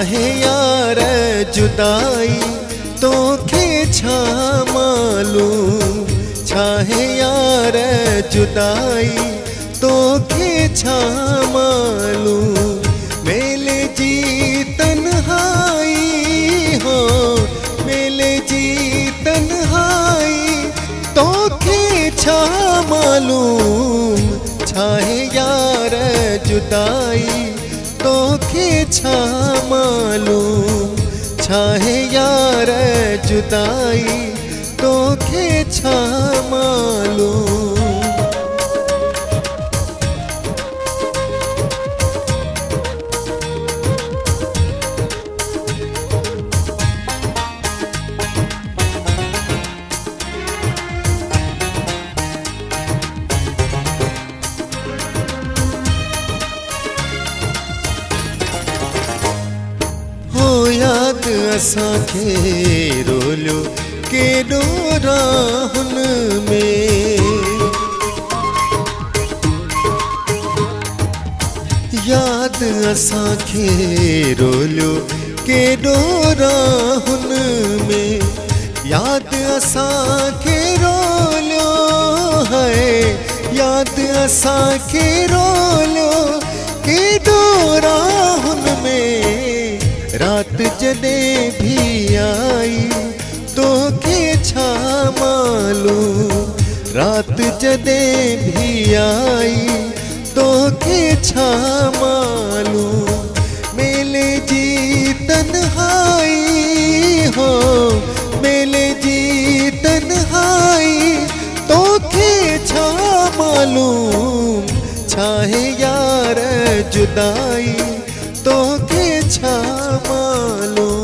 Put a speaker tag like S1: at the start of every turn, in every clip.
S1: छाहे यार जुदाई तोखे छा मालूम, छाहे यार जुदाई तोखे छा मालूम। मेले जी तन्हाई हो, मेले जी तन्हाई तोखे छा मालूम, छाहे यार जुदाई तोखे छा मालूम, छाहे यार जुदाई तोखे छा मालूम। याद असांखे रोलियो केॾो राहुन में, याद असांखे रोलियो केॾो राहुन में, याद असांखे रोलियो है, याद असांखे रोलियो केॾो राहुन में। रात जॾहिं भी आई तोखे छा मालूम, रात जॾहिं भी आई तोखे छा मालूम। मेले जी तन्हाई हो, मेले जी तन्हाई तोखे छा मालूम, छाहे यार जुदाई तोखे छा मालूम।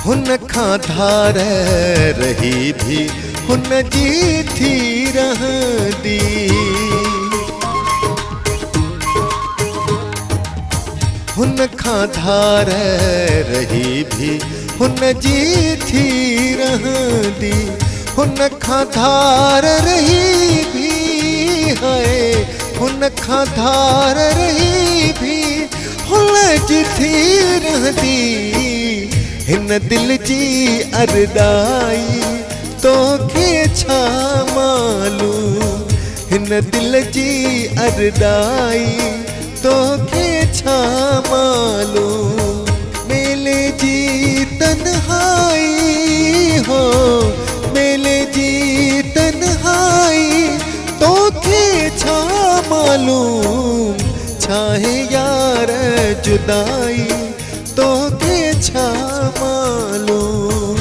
S1: हुन खां धार रही भी हुन जी थी रहंदी, हुन खां धार रही भी हुन जी थी रहंदी, हुन खां धार रही भी है, हुन खां धार रही भी हुन जी थी रहंदी। हिन दिल जी अरदाई तोखे छा मालूम, हिन दिल जी अरदाई तोखे छा मालूम। मेले जी तन्हाई हो, मेले जी तन्हाई तोखे छा मालूम, छाहे यार जुदाई तोखे छा मालूम।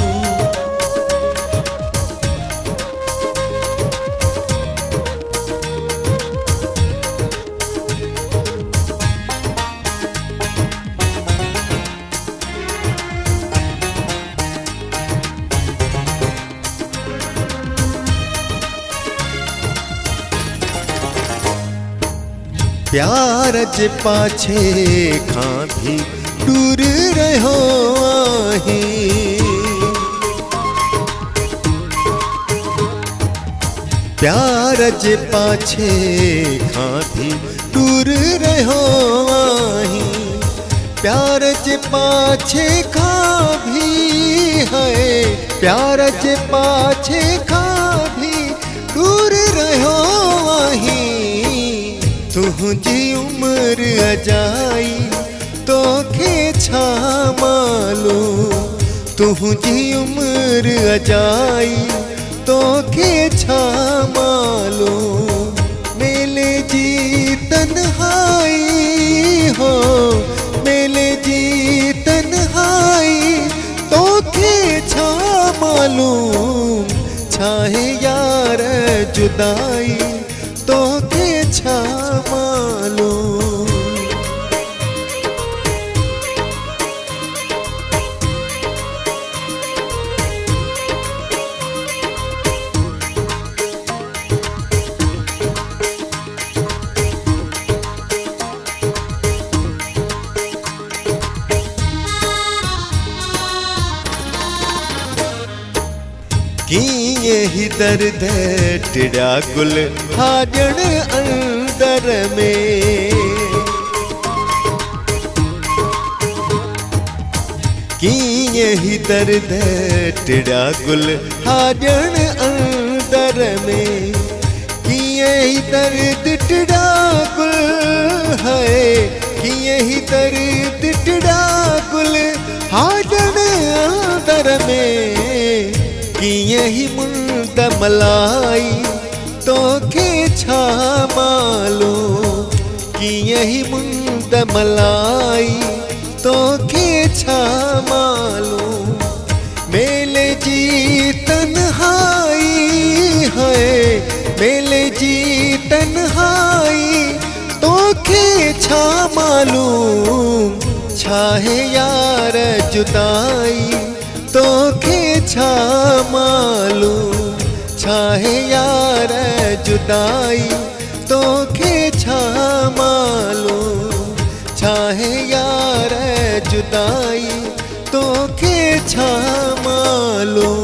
S1: प्यार जे पाछे खां भी दूर रहो आहीं, प्यार जे पाछे खां भी दूर रहो आहीं, प्यार जे पाछे खां भी है, प्यार जे पाछे खां भी दूर रहो आहीं। तुझी उम्र अजाई तोखे छा मालूम, तुझी उम्र अजाई तोखे छा मालूम। मेले जी तन्हाई हो, मेले जी तन्हाई तोखे छा मालूम, छाहे यार जुदाई तोखे छा मालूम। कीअं ही दर्द टिड़ा गुल हाजण अंदर में कीअं ही दर्द टिड़ा गुल हाजण अंदर में कीअं ही दर्द टिड़ा गुल है कीअं ही दर्द टिड़ा गुल हाजण अंदर में कीअं ही मुंद मलाई तोखे छा मालूम कीअं ही मुंद मलाई तोखे छा मालूम मेले जी तन्हाई है मेले जी तन्हाई तोखे छा मालूम छा है यार जुदाई तोखे छा मालूम छा है यार जुदाई तोखे छा मालूम छा है यार जुदाई तोखे छा मालूम।